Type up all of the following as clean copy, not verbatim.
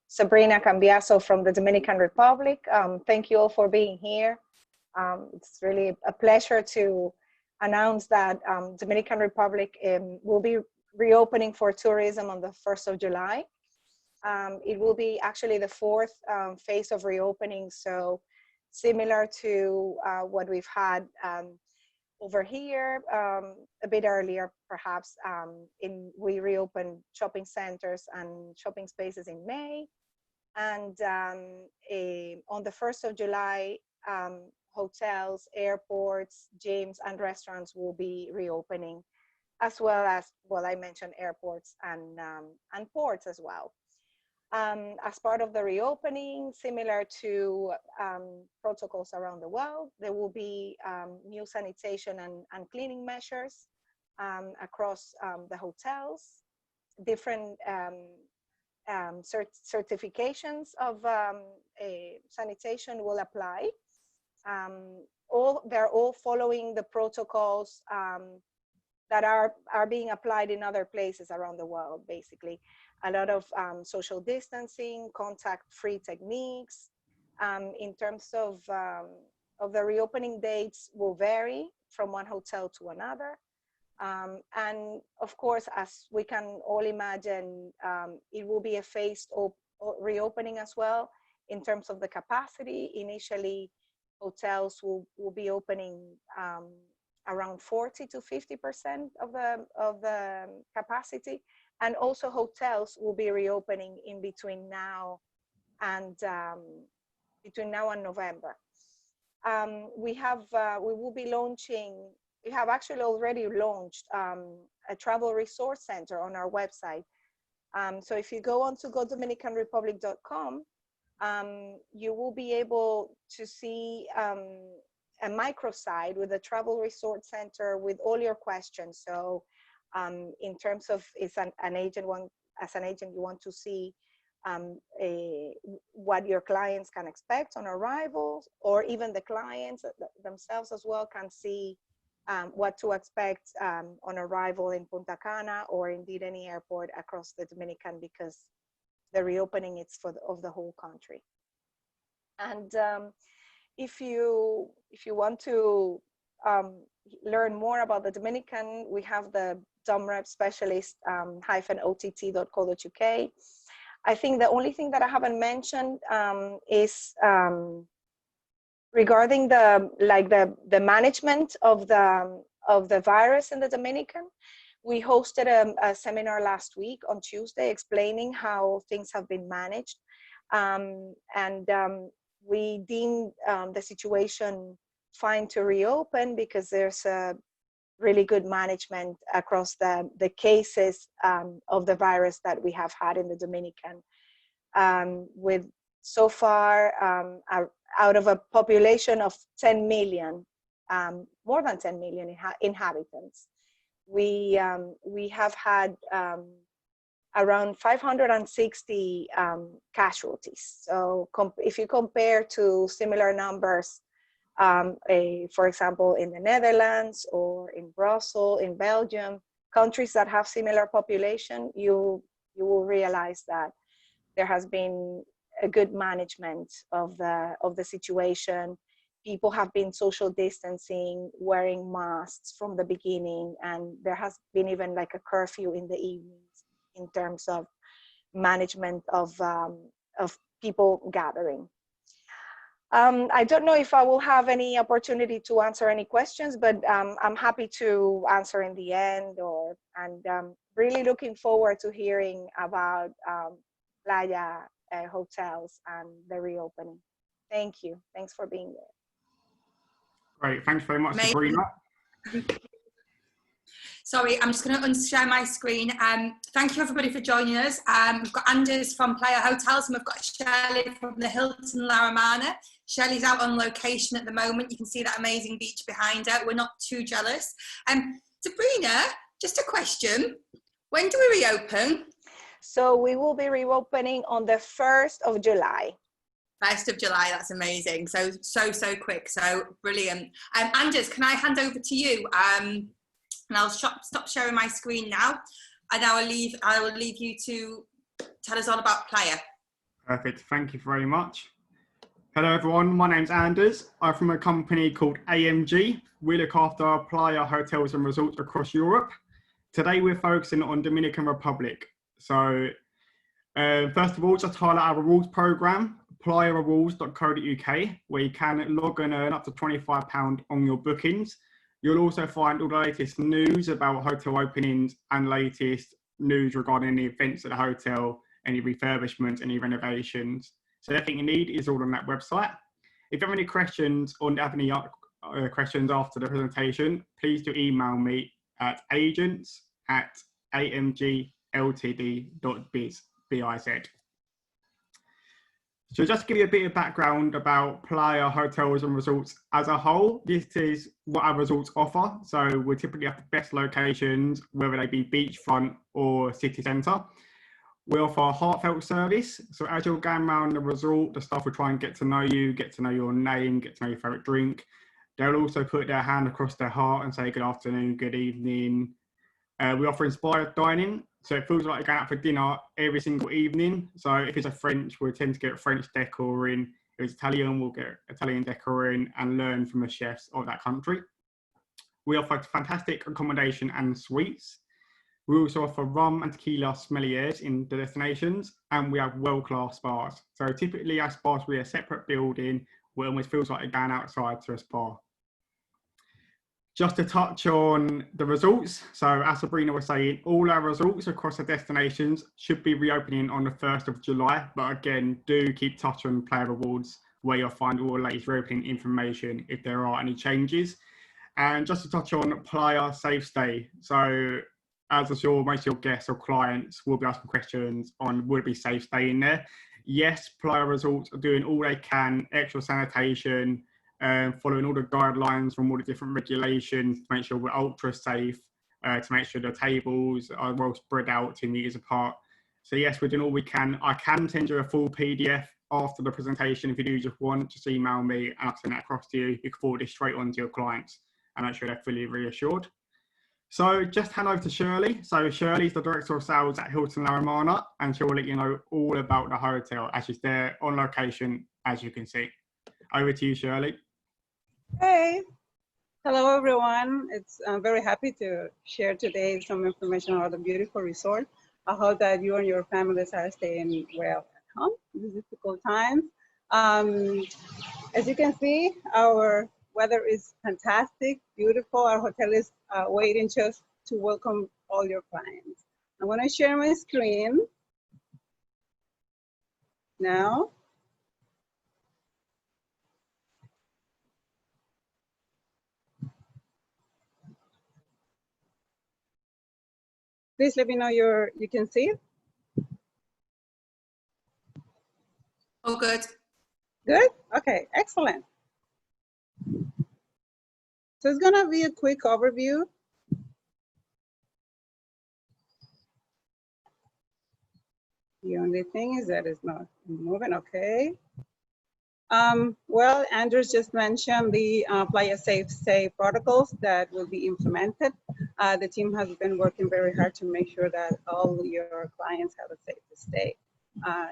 Sabrina Cambiaso from the Dominican Republic. Thank you all for being here. It's really a pleasure to announce that Dominican Republic will be reopening for tourism on the 1st of July. It will be actually the fourth phase of reopening, so similar to what we've had over here a bit earlier, perhaps. We reopened shopping centers and shopping spaces in May, and on the 1st of July, hotels, airports, gyms, and restaurants will be reopening, as well as, well, I mentioned airports and ports as well. As part of the reopening, similar to protocols around the world, there will be new sanitation and cleaning measures across the hotels. Different certifications of sanitation will apply. They're all following the protocols that are being applied in other places around the world, basically. A lot of social distancing, contact-free techniques. In terms of the reopening dates will vary from one hotel to another. And of course, as we can all imagine, it will be a phased reopening as well in terms of the capacity. Initially, hotels will be opening around 40 to 50% of the capacity, and also hotels will be reopening in between now and November. We will be launching. We have actually already launched a travel resource center on our website. So if you go on to godominicanrepublic.com, you will be able to see a microsite with a travel resort center with all your questions. So in terms of, as an agent you want to see what your clients can expect on arrival, or even the clients themselves as well can see what to expect on arrival in Punta Cana, or indeed any airport across the Dominican, because the reopening is of the whole country. And if you want to learn more about the Dominican, we have the DomRep specialist -ott.co.uk. I think the only thing that I haven't mentioned is regarding the management of the virus in the Dominican. We hosted a seminar last week on Tuesday explaining how things have been managed, we deemed the situation fine to reopen because there's a really good management across the cases of the virus that we have had in the Dominican. With so far, out of a population of 10 million, more than 10 million inhabitants, we have had around 560 casualties. So if you compare to similar numbers, for example, in the Netherlands or in Brussels, in Belgium, countries that have similar population, you will realize that there has been a good management of the situation. People have been social distancing, wearing masks from the beginning, and there has been even like a curfew in the evenings in terms of management of people gathering. I don't know if I will have any opportunity to answer any questions, but I'm happy to answer in the end, and really looking forward to hearing about Playa Hotels and the reopening. Thank you. Thanks for being there. Great. Thanks very much, Sabrina. Sorry, I'm just going to unshare my screen. Thank you everybody for joining us. We've got Anders from Playa Hotels, and we've got Shelley from the Hilton La Romana. Shelley's out on location at the moment. You can see that amazing beach behind her. We're not too jealous. Sabrina, just a question. When do we reopen? So we will be reopening on the 1st of July. 1st of July, that's amazing. So quick, so brilliant. Anders, can I hand over to you? And I'll stop sharing my screen now, and I will leave you to tell us all about Playa. Perfect. Thank you very much. Hello, everyone. My name's Anders. I'm from a company called AMG. We look after Playa Hotels and Resorts across Europe. Today, we're focusing on Dominican Republic. So, first of all, just highlight our rewards program, playarewards.co.uk, where you can log and earn up to £25 on your bookings. You'll also find all the latest news about hotel openings and latest news regarding any events at the hotel, any refurbishments, any renovations. So everything you need is all on that website. If you have any questions or have any questions after the presentation, please do email me at agents@amgltd.biz. So just to give you a bit of background about Playa Hotels and Resorts as a whole, this is what our resorts offer. So we typically have the best locations, whether they be beachfront or city centre. We offer a heartfelt service. So as you're going around the resort, the staff will try and get to know you, get to know your name, get to know your favourite drink. They'll also put their hand across their heart and say good afternoon, good evening. We offer inspired dining. So it feels like you're going out for dinner every single evening. So if it's a French, we'll tend to get French decor in. If it's Italian, we'll get Italian decor in and learn from the chefs of that country. We offer fantastic accommodation and suites. We also offer rum and tequila sommeliers in the destinations, and we have world-class spas. So typically our spas will be a separate building where it almost feels like you're going outside to a spa. Just to touch on the resorts, so as Sabrina was saying, all our resorts across the destinations should be reopening on the 1st of July, but again, do keep touch on Playa Rewards where you'll find all the latest reopening information if there are any changes. And just to touch on Playa Safe Stay, so as I'm sure most of your guests or clients will be asking questions on would it be safe staying there. Yes, Playa Resorts are doing all they can, extra sanitation, following all the guidelines from all the different regulations to make sure we're ultra safe, to make sure the tables are well spread out 2 meters apart. So yes, we're doing all we can. I can send you a full PDF after the presentation if you do just want. Just email me and I'll send that across to you. You can forward it straight on to your clients and make sure they're fully reassured. So just hand over to Shirley. So Shirley's the Director of Sales at Hilton La Romana, and she'll let you know all about the hotel as she's there on location, as you can see. Over to you, Shirley. Hey, hello everyone. I'm very happy to share today some information about the beautiful resort. I hope that you and your families are staying well at home in these difficult times. As you can see, our weather is fantastic, beautiful. Our hotel is waiting just to welcome all your clients. I'm going to share my screen now. Please let me know you can see it. Oh, good. Good? Okay, excellent. So it's gonna be a quick overview. The only thing is that it's not moving, okay. Well, Andrews just mentioned the Playa Safe Stay protocols that will be implemented. The team has been working very hard to make sure that all your clients have a safe stay.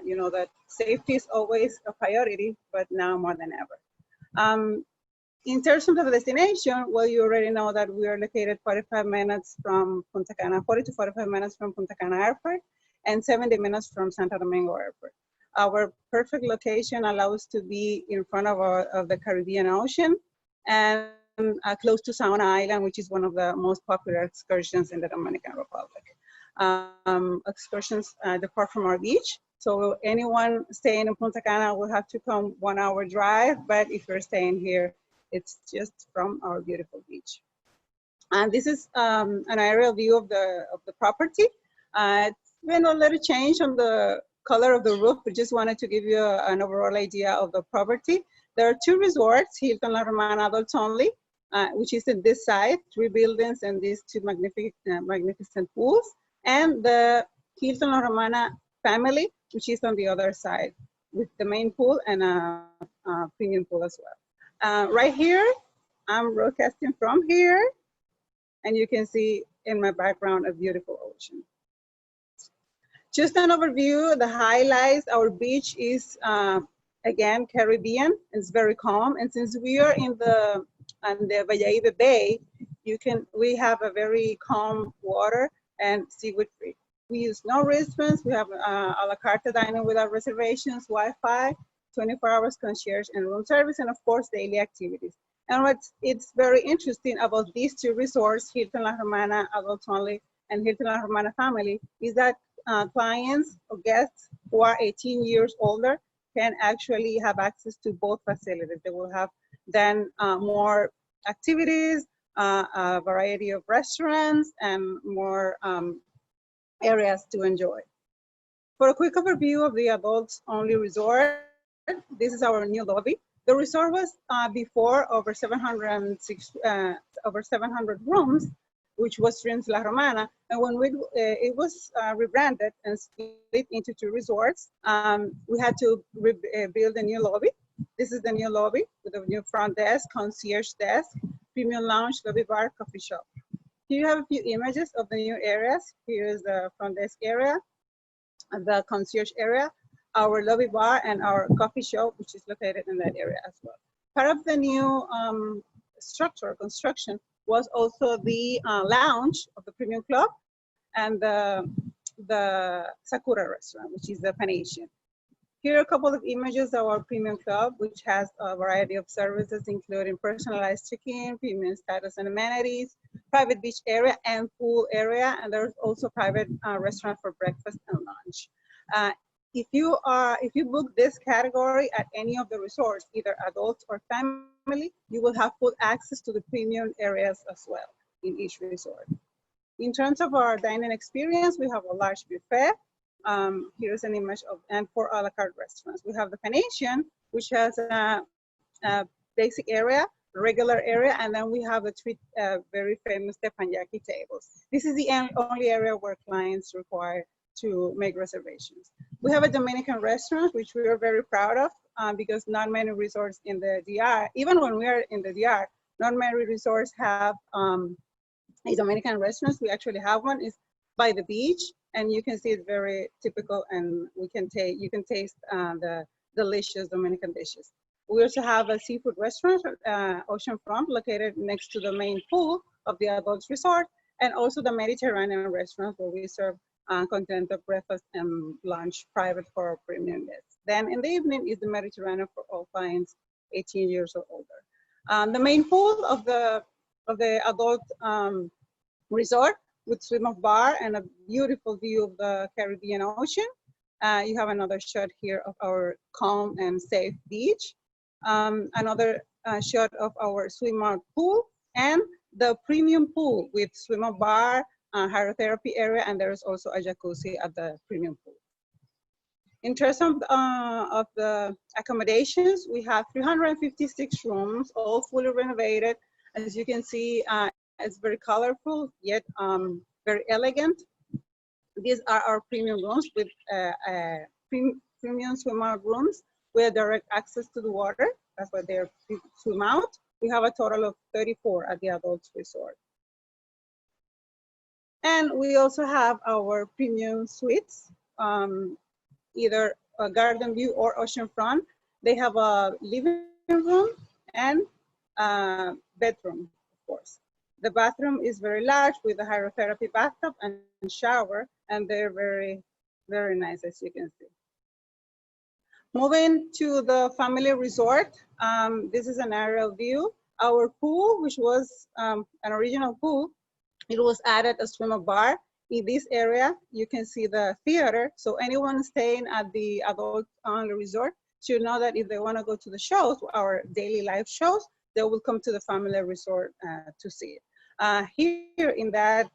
You know that safety is always a priority, but now more than ever. In terms of the destination, well, you already know that we are located 45 minutes from Punta Cana, 40 to 45 minutes from Punta Cana Airport, and 70 minutes from Santo Domingo Airport. Our perfect location allows us to be in front of the Caribbean Ocean and close to Saona Island, which is one of the most popular excursions in the Dominican Republic. Excursions depart from our beach. So anyone staying in Punta Cana will have to come 1 hour drive, but if you're staying here, it's just from our beautiful beach. And this is an aerial view of the property. It's been a little change on the color of the roof. We just wanted to give you an overall idea of the property. There are 2 resorts, Hilton La Romana Adults Only, which is in this side, 3 buildings and these 2 magnificent pools, and the Hilton La Romana Family, which is on the other side, with the main pool and a premium pool as well. Right here, I'm broadcasting from here, and you can see in my background a beautiful ocean. Just an overview, the highlights, our beach is, again, Caribbean. It's very calm. And since we are in the Valladolid Bay, we have a very calm water and seaweed free. We use no wristbands. We have a la carte dining without reservations, Wi-Fi, 24 hours concierge and room service, and of course, daily activities. And it's very interesting about these two resorts, Hilton La Romana Adults Only and Hilton La Romana Family, is that clients or guests who are 18 years older can actually have access to both facilities. They will have then more activities, a variety of restaurants, and more areas to enjoy. For a quick overview of the adults only resort, this is our new lobby. The resort was before over 700 rooms, which was Dreams La Romana. And when it was rebranded and split into two resorts, we had to build a new lobby. This is the new lobby with a new front desk, concierge desk, premium lounge, lobby bar, coffee shop. Here you have a few images of the new areas. Here is the front desk area, the concierge area, our lobby bar, and our coffee shop, which is located in that area as well. Part of the new construction was also the lounge of the Premium Club and the Sakura restaurant, which is the Panasian. Here are a couple of images of our Premium Club, which has a variety of services, including personalized check-in, premium status and amenities, private beach area and pool area, and there's also private restaurant for breakfast and lunch. If you book this category at any of the resorts, either adults or family, you will have full access to the premium areas as well in each resort. In terms of our dining experience, we have a large buffet. Here's an image of, and 4 a la carte restaurants. We have the Panasian, which has a basic area, regular area, and then we have the 3 very famous teppanyaki tables. This is the only area where clients require to make reservations. We have a Dominican restaurant, which we are very proud of because not many resorts in the DR, even when we are in the DR, not many resorts have a Dominican restaurant. We actually have one. It's by the beach, and you can see it's very typical, and you can taste the delicious Dominican dishes. We also have a seafood restaurant, oceanfront, located next to the main pool of the adults resort, and also the Mediterranean restaurant where we serve continental breakfast and lunch private for our premium guests. Then in the evening is the Mediterranean for all clients 18 years or older. The main pool of the adult resort with swim-off bar and a beautiful view of the Caribbean Ocean. You have another shot here of our calm and safe beach. Another shot of our swim-out pool and the premium pool with swim-up bar, hydrotherapy area, and there is also a jacuzzi at the premium pool. In terms of the accommodations, we have 356 rooms, all fully renovated. As you can see, it's very colorful, yet very elegant. These are our premium rooms with premium swim-out rooms with direct access to the water. That's why they're swim out. We have a total of 34 at the adults resort. And we also have our premium suites, either a garden view or oceanfront. They have a living room and a bedroom, of course. The bathroom is very large with a hydrotherapy bathtub and shower, and they're very, very nice, as you can see. Moving to the family resort, this is an aerial view. Our pool, which was an original pool, it was added a swim-up bar. In this area, you can see the theater. So anyone staying at the adult only resort should know that if they want to go to the shows, our daily live shows, they will come to the family resort to see it. Here in that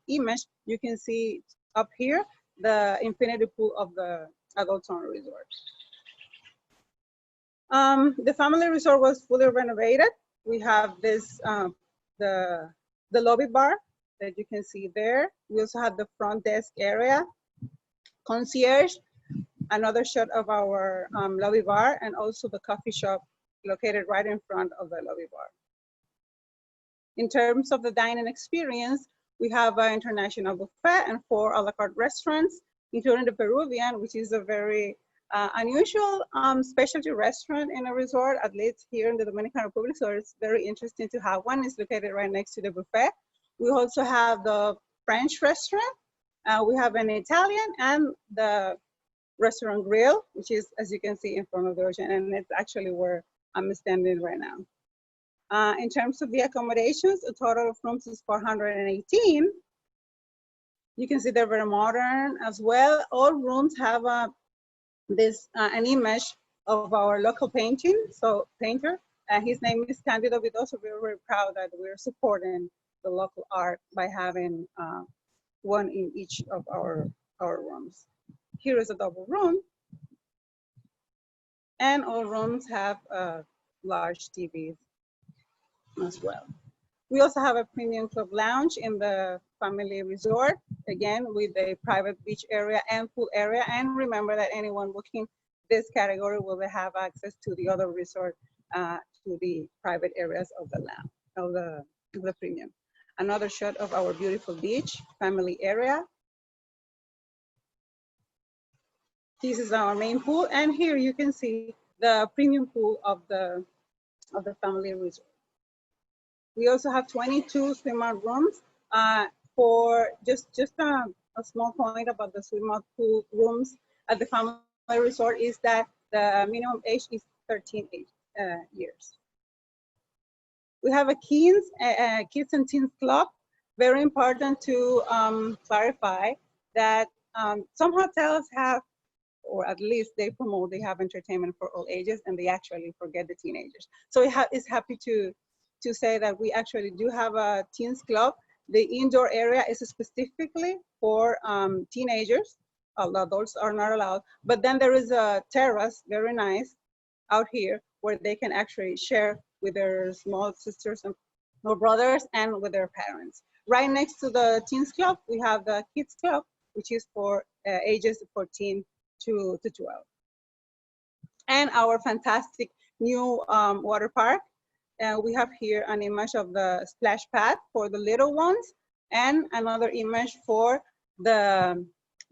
image, you can see up here the infinity pool of the adult only resort. The family resort was fully renovated. We have this the lobby bar that you can see there. We also have the front desk area, concierge, another shot of our lobby bar, and also the coffee shop located right in front of the lobby bar. In terms of the dining experience, we have an international buffet and 4 a la carte restaurants. including the Peruvian, which is a very unusual specialty restaurant in a resort, at least here in the Dominican Republic. So it's very interesting to have one. It's located right next to the buffet. We also have the French restaurant. We have an Italian and the restaurant grill, which is, as you can see, in front of the ocean. And it's actually where I'm standing right now. In terms of the accommodations, a total of rooms is 418. You can see they're very modern as well. All rooms have an image of our local painter. His name is Candido Vidoso. We're very proud that we're supporting the local art by having one in each of our rooms. Here is a double room. And all rooms have large TVs as well. We also have a premium club lounge in the family resort, again, with a private beach area and pool area. And remember that anyone booking this category will have access to the other resort, to the private areas of the lounge, of the premium. Another shot of our beautiful beach family area. This is our main pool, and here you can see the premium pool of the family resort. We also have 22 swim-out rooms. For just a small point about the swim-out pool rooms at the family resort is that the minimum age is 13 years. We have a kids and teens club. Very important to clarify that some hotels have, or at least they promote, they have entertainment for all ages, and they actually forget the teenagers. So it's happy to say that we actually do have a teens club. The indoor area is specifically for teenagers. Adults are not allowed. But then there is a terrace, very nice, out here, where they can actually share with their small sisters and or brothers and with their parents. Right next to the teens club, we have the kids club, which is for ages 14 to 12. And our fantastic new water park. We have here an image of the splash pad for the little ones and another image for the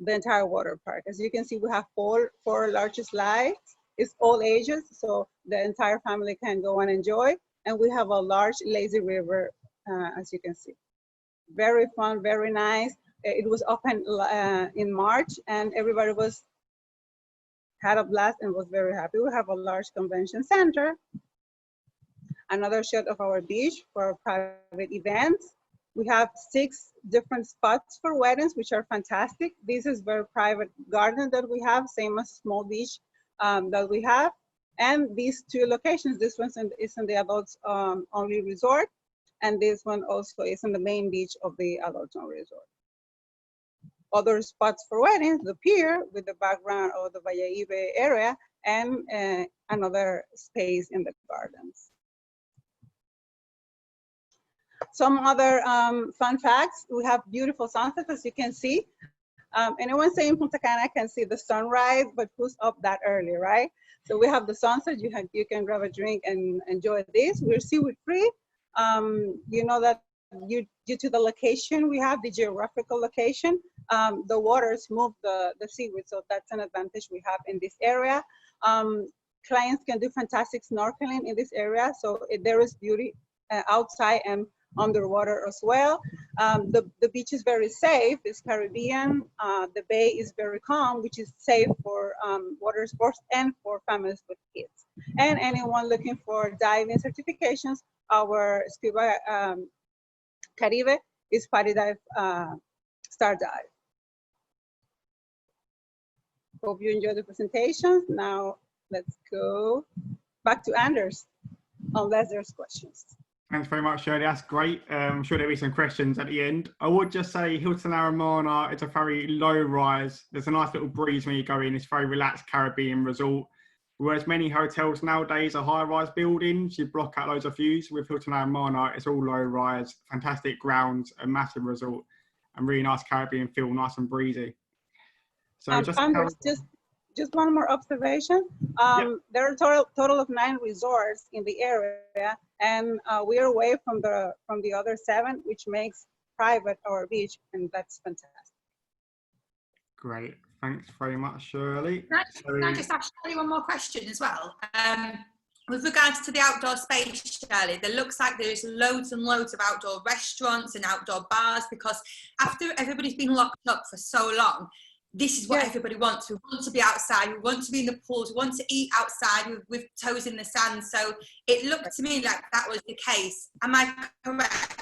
entire water park. As you can see, we have four large slides. It's all ages, so the entire family can go and enjoy. And we have a large lazy river, as you can see. Very fun, very nice. It was open in March, and everybody had a blast and was very happy. We have a large convention center. Another shot of our beach for private events. We have 6 different spots for weddings, which are fantastic. This is very private garden that we have, same as small beach that we have. And these 2 locations, this one is in the adults only resort, and this one also is in the main beach of the adults only resort. Other spots for weddings, the pier with the background of the Valladolid area, and another space in the gardens. Some other fun facts. We have beautiful sunsets, as you can see. Anyone staying in Punta Cana can see the sunrise, but who's up that early, right? So we have the sunset. You can grab a drink and enjoy this. We're seaweed free. You know that due to the location we have, the geographical location, the waters move the seaweed, so that's an advantage we have in this area. Clients can do fantastic snorkeling in this area, so there is beauty outside and underwater as well. The beach is very safe. It's Caribbean. The bay is very calm, which is safe for water sports and for families with kids. And anyone looking for diving certifications, our Scuba Caribe is PariDive Star Dive. Hope you enjoyed the presentation. Now let's go back to Anders, unless there's questions. Thanks very much, Shirley. That's great. I'm sure there'll be some questions at the end. I would just say Hilton Romana, it's a very low rise. There's a nice little breeze when you go in. It's a very relaxed Caribbean resort. Whereas many hotels nowadays are high-rise buildings, you block out loads of views. With Hilton Romana, it's all low-rise, fantastic grounds, a massive resort, and really nice Caribbean feel, nice and breezy. So just one more observation. There are a total of 9 resorts in the area, and we are away from the other 7, which makes private our beach, and that's fantastic. Great, Thanks very much, Shirley. Can I just ask Shirley one more question as well? With regards to the outdoor space, Shirley, there looks like there's loads and loads of outdoor restaurants and outdoor bars, because after everybody's been locked up for so long, this is what everybody wants. We want to be outside, we want to be in the pools, we want to eat outside with toes in the sand. So it looked to me like that was the case. Am I correct?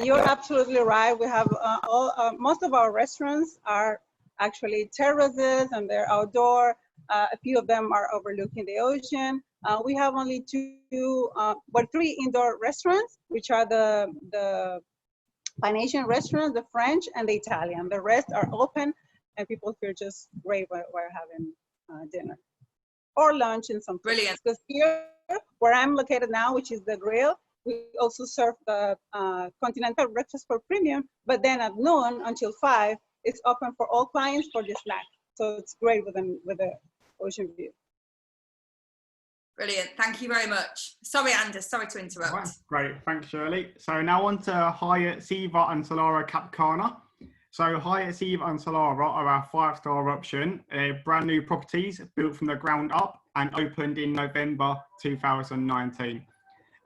You're absolutely right. We have most of our restaurants are actually terraces and they're outdoor. A few of them are overlooking the ocean. We have only three indoor restaurants, which are the Pan-Asian restaurants, the French, and the Italian. The rest are open, and people feel just great while having dinner or lunch in some places. Brilliant. Because here, where I'm located now, which is the Grill, we also serve the continental breakfast for premium, but then at noon until 5, it's open for all clients for the snack. So it's great with the ocean view. Brilliant. Thank you very much. Sorry, Anders. Sorry to interrupt. Right, great. Thanks, Shirley. So now on to HYATT, Siva and Solara Cap Cana. So HYATT, Siva and Solara are our 5-star option. Brand new properties built from the ground up and opened in November 2019.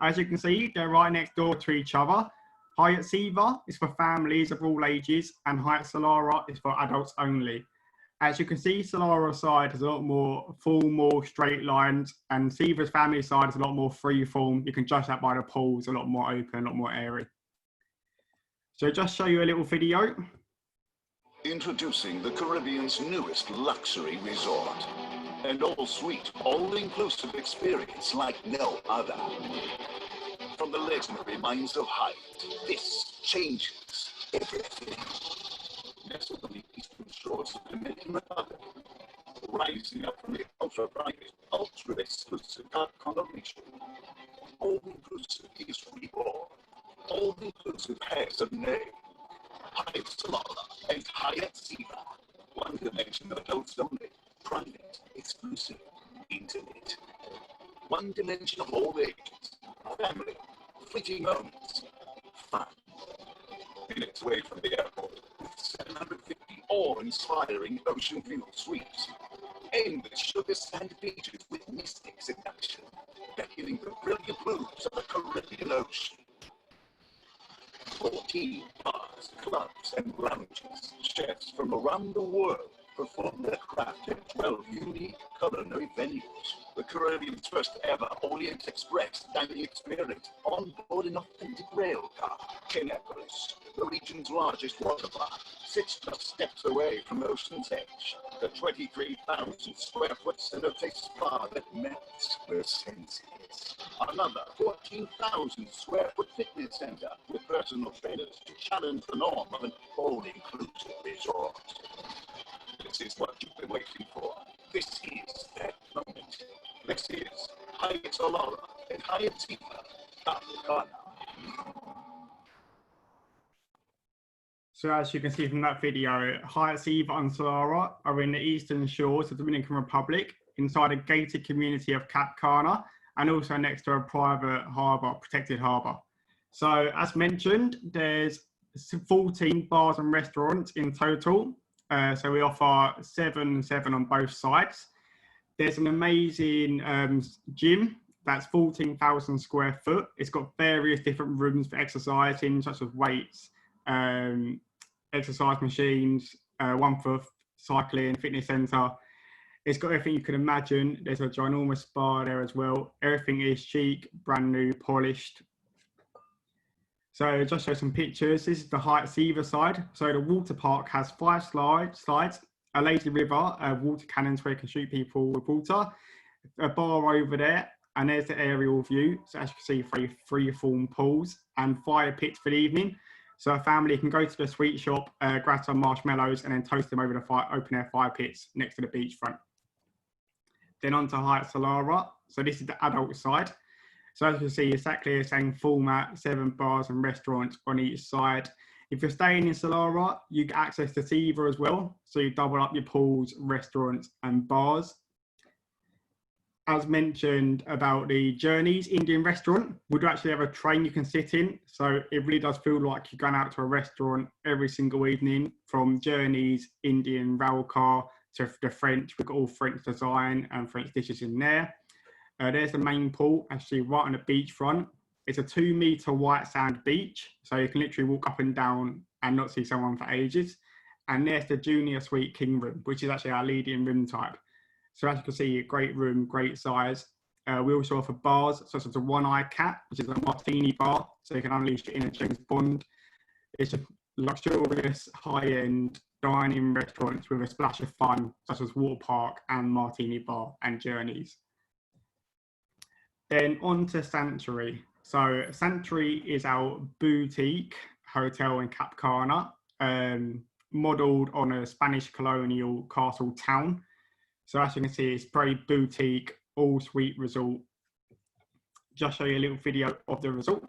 As you can see, they're right next door to each other. HYATT Siva is for families of all ages, and HYATT Solara is for adults only. As you can see, Solara's side is a lot more formal, straight lines, and Siva's family side is a lot more free form. You can judge that by the pools, a lot more open, a lot more airy. So just show you a little video. Introducing the Caribbean's newest luxury resort. An all-suite, all-inclusive experience like no other. From the legendary mines of HYATT, this changes everything. Nestled on the eastern shores of the Dominican Republic, rising up from the ultra-private, ultra-exclusive Cap Cana region. All-inclusive is reborn. All-inclusive has a name. HYATT Solara and HYATT Siva. One dimension of adults only. Private, exclusive, intimate. One dimension of all ages. Family, fleeting moments, fun. Minutes away from the airport, with 750 awe-inspiring ocean view suites. Endless sugar sand beaches with mystic seduction, beckoning the brilliant blues of the Caribbean Ocean. 14 bars, clubs, and lounges. Chefs from around the world perform their craft in 12 unique culinary venues. The Caribbean's first ever Orient Express dining experience on board an authentic rail car. Kinepolis, the region's largest water park, sits just steps away from Ocean's Edge. The 23,000 square foot cenote spa that melts the senses. Another 14,000 square foot fitness center with personal trainers to challenge the norm of an all-inclusive resort. This is what you've been waiting for. This is that moment. This is HYATT Solara and HYATT Siva, Cap Cana. So as you can see from that video, HYATT Siva and Solara are in the eastern shores of the Dominican Republic, inside a gated community of Cap Cana, and also next to a private harbour, protected harbour. So as mentioned, there's 14 bars and restaurants in total. So we offer 7 on both sides. There's an amazing gym that's 14,000 square foot. It's got various different rooms for exercising, such as weights, exercise machines, one for cycling, fitness centre. It's got everything you can imagine. There's a ginormous spa there as well. Everything is chic, brand new, polished. So just show some pictures. This is the HYATT Siva side. So the water park has 5 slides, a lazy river, water cannons where you can shoot people with water, a bar over there, and there's the aerial view. So as you can see, free-form pools and fire pits for the evening. So a family can go to the sweet shop, grab some marshmallows, and then toast them over the open-air fire pits next to the beachfront. Then on to HYATT Solara. So this is the adult side. So as you can see, exactly the same format, 7 bars and restaurants on each side. If you're staying in Solara, you get access to Siva as well. So you double up your pools, restaurants and bars. as mentioned about the Journeys Indian restaurant, we do actually have a train you can sit in. So it really does feel like you're going out to a restaurant every single evening, from Journeys Indian rail car to the French. We've got all French design and French dishes in there. There's the main pool, actually right on the beachfront. It's a 2-meter white sand beach, so you can literally walk up and down and not see someone for ages. And there's the junior suite king room, which is actually our leading room type. So as you can see, a great room, great size. We also offer bars, such as the One-Eye Cat, which is a martini bar, so you can unleash your inner James Bond. It's a luxurious, high-end dining restaurants with a splash of fun, such as water park and martini bar and Journeys. Then on to Sanctuary. So Sanctuary is our boutique hotel in Cap Cana, modelled on a Spanish colonial castle town. So as you can see, it's very boutique, all-suite resort. Just show you a little video of the resort.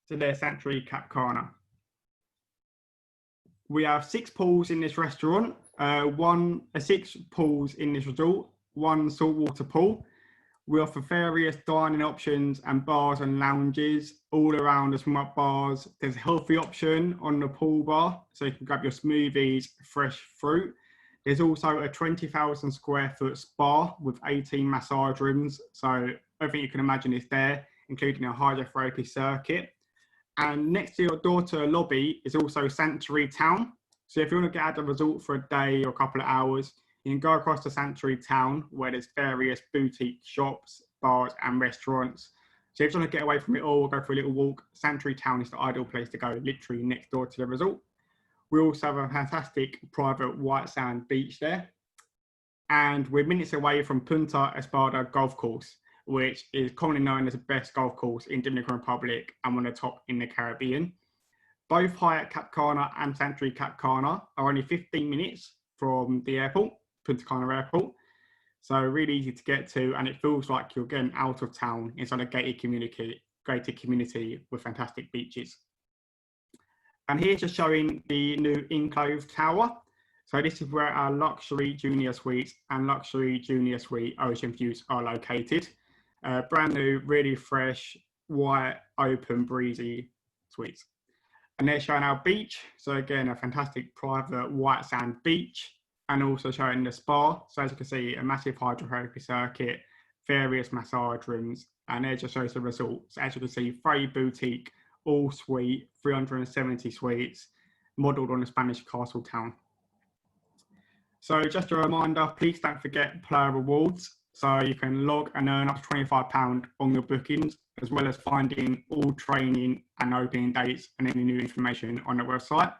To their Sanctuary Cap Cana. We have 6 pools in this restaurant, 6 pools in this resort, 1 saltwater pool. We offer various dining options and bars and lounges all around the smart bars. There's a healthy option on the pool bar, so you can grab your smoothies, fresh fruit. There's also a 20,000 square foot spa with 18 massage rooms, so everything you can imagine is there, including a hydrotherapy circuit. And next to your door to a lobby is also Sanctuary Town. So if you want to get out of the resort for a day or a couple of hours, you can go across to Sanctuary Town, where there's various boutique shops, bars and restaurants. So if you want to get away from it all or go for a little walk, Sanctuary Town is the ideal place to go, literally next door to the resort. We also have a fantastic private white sand beach there. And we're minutes away from Punta Espada Golf Course, which is commonly known as the best golf course in Dominican Republic and one of the top in the Caribbean. Both HYATT Cap Cana and Sanctuary Cap Cana are only 15 minutes from the airport, Punta Cana Airport. So really easy to get to, and it feels like you're getting out of town inside a gated community with fantastic beaches. And here's just showing the new enclosed tower. So this is where our luxury junior suites and luxury junior suite ocean views are located. Brand new, really fresh, white, open, breezy suites. And they're showing our beach. So again, a fantastic private white sand beach, and also showing the spa. So as you can see, a massive hydrotherapy circuit, various massage rooms, and there just shows the resort. So as you can see, very boutique, all suite, 370 suites, modelled on a Spanish castle town. So just a reminder, please don't forget Playa Rewards. So you can log and earn up to £25 on your bookings, as well as finding all training and opening dates and any new information on the website.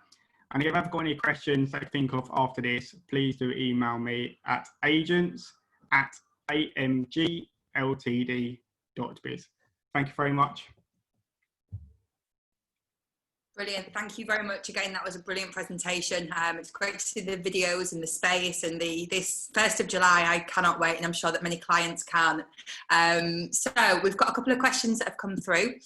And if you've ever got any questions that you think of after this, please do email me at agents@amgltd.biz. Thank you very much. Brilliant. Thank you very much. Again, that was a brilliant presentation. It's great to see the videos and the space and this 1st of July. I cannot wait, and I'm sure that many clients can. So we've got a couple of questions that have come through.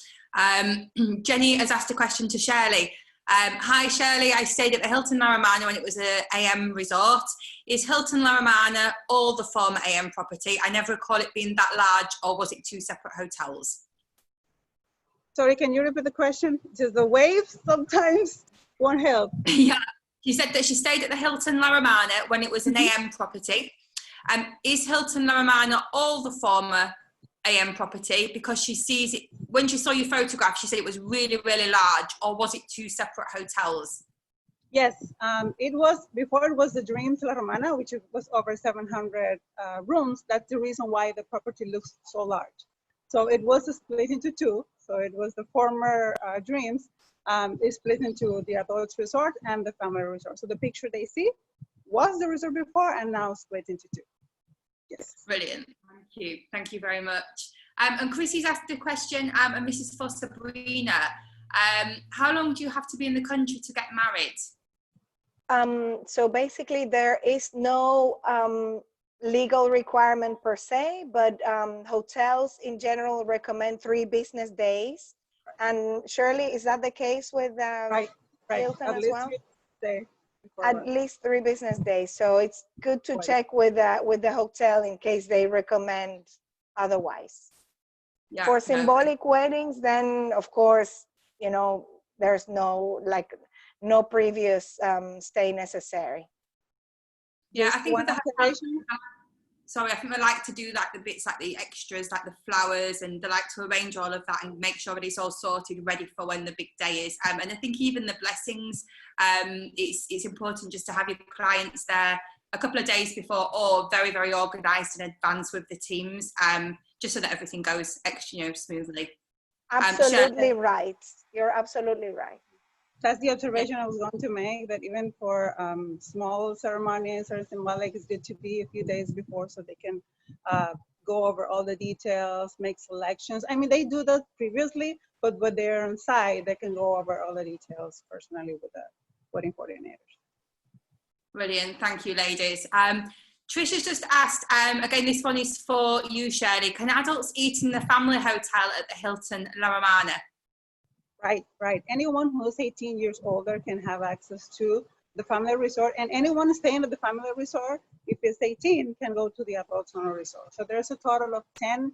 Jenny has asked a question to Shirley. Hi Shirley, I stayed at the Hilton La Romana when it was an AM resort. Is Hilton La Romana all the former AM property? I never recall it being that large, or was it 2 separate hotels? Sorry, can you repeat the question? Just the waves sometimes won't help. Yeah, she said that she stayed at the Hilton La Romana when it was an AM property. Is Hilton La Romana all the former AM property? Because she sees it, when she saw your photograph, she said it was really, really large, or was it 2 separate hotels? Yes, it was, before it was the Dreams La Romana, which was over 700 rooms. That's the reason why the property looks so large. So it was split into 2. So it was the former Dreams, is split into the Adults Resort and the Family Resort. So the picture they see was the resort before and now split into two. Yes. Brilliant. Thank you. Thank you very much. And Chrissy's asked a question, and Mrs. for Sabrina. How long do you have to be in the country to get married? So basically, there is no legal requirement per se, but hotels in general recommend 3 business days. And Shirley, is that the case with Right. Hilton At as least well? 3 days before At that. least 3 business days. So it's good to Right. check with the hotel in case they recommend otherwise. Yeah, For symbolic weddings, then of course, you know, there's no previous stay necessary. Yeah, Just I think one with the observation. sorry, I think they like to do like the bits like the extras, like the flowers, and they like to arrange all of that and make sure that it's all sorted, ready for when the big day is. And I think even the blessings, it's important just to have your clients there a couple of days before, or very, very organised in advance with the teams, just so that everything goes smoothly. Absolutely right. You're absolutely right. That's the observation I was going to make, that even for small ceremonies or symbolic, it's good to be a few days before so they can go over all the details, make selections. I mean, they do that previously, but when they're on site, they can go over all the details personally with the wedding coordinators. Brilliant. Thank you, ladies. Trisha's just asked, again, this one is for you, Shirley. Can adults eat in the family hotel at the Hilton La Romana? Right. Anyone who's 18 years older can have access to the family resort, and anyone staying at the family resort, if it's 18, can go to the adults only resort. So there's a total of 10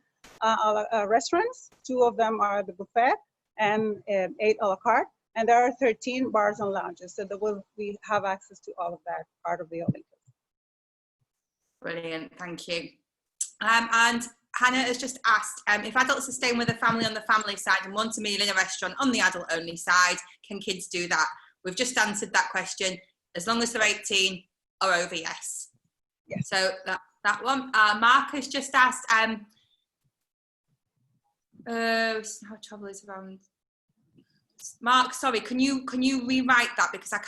restaurants. 2 of them are the buffet and 8 a la carte. And there are 13 bars and lounges. So we have access to all of that part of the all-inclusive. Brilliant, thank you. And Hannah has just asked, if adults are staying with a family on the family side and want a meal in a restaurant on the adult only side, can kids do that? We've just answered that question. As long as they're 18 or over, yes. Yes. So that one. Mark has just asked, how travel is around. Mark, sorry, can you rewrite that, because I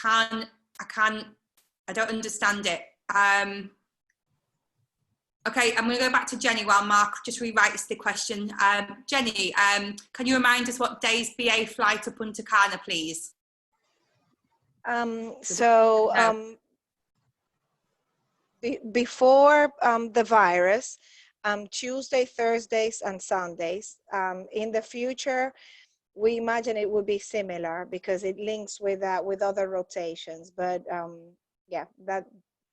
don't understand it. Okay, I'm going to go back to Jenny while Mark just rewrites the question. Jenny, can you remind us what days BA fly to Punta Cana, please? Before the virus, Tuesday, Thursdays, and Sundays. In the future, we imagine it would be similar because it links with other rotations. But yeah,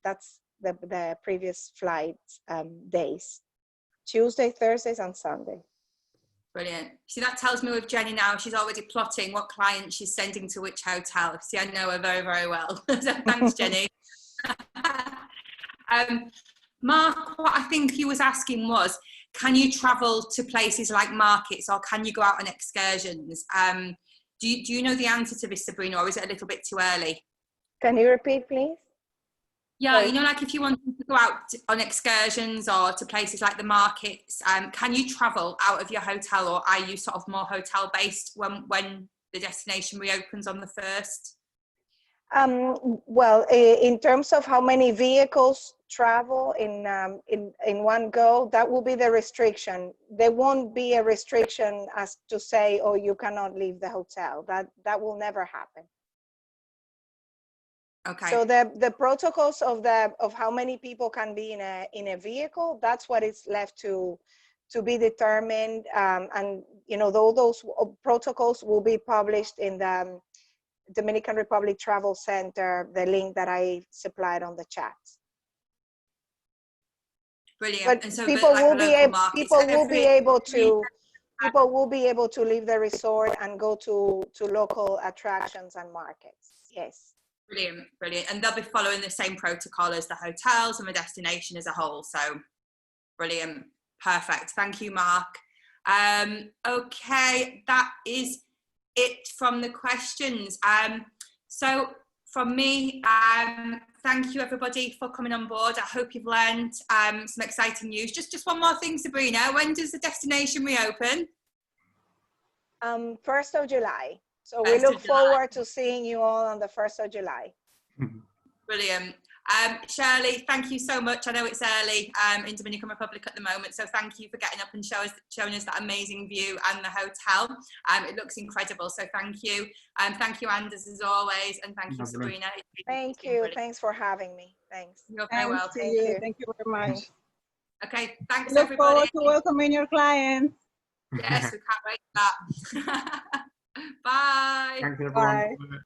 that's the previous flights days: Tuesday, Thursdays, and Sunday. Brilliant. See, that tells me with Jenny now, she's already plotting what client she's sending to which hotel. See, I know her very, very well. So thanks, Jenny. Mark, what I think he was asking was, can you travel to places like markets, or can you go out on excursions? Do you know the answer to this, Sabrina, or is it a little bit too early? Can you repeat, please? Yeah, you know, like if you want to go out on excursions or to places like the markets, can you travel out of your hotel, or are you sort of more hotel based when the destination reopens on the 1st? Well, in terms of how many vehicles travel in one go, that will be the restriction. There won't be a restriction as to say, oh, you cannot leave the hotel. That will never happen. Okay. So the protocols of how many people can be in a vehicle, that's what is left to be determined. And you know, those protocols will be published in the Dominican Republic Travel Center, the link that I supplied on the chat. Brilliant. But and so people like will be able to leave the resort and go to local attractions and markets. Yes. Brilliant, brilliant. And they'll be following the same protocol as the hotels and the destination as a whole. So brilliant, perfect. Thank you, Mark. Okay, that is it from the questions. So from me, thank you everybody for coming on board. I hope you've learned some exciting news. Just one more thing, Sabrina, when does the destination reopen? 1st of July. So we look forward to seeing you all on the 1st of July. Brilliant. Shirley, thank you so much. I know it's early in Dominican Republic at the moment, so thank you for getting up and showing us that amazing view and the hotel. It looks incredible, so thank you. Thank you, Anders, as always, and thank you, Sabrina. Thank you. Thanks for having me. Thanks. You're very welcome. Thank you. Thank you very much. Okay, thanks, Look everybody. forward to welcoming your clients. Yes, we can't wait for that. Bye. Thanks, everyone. Bye. Bye.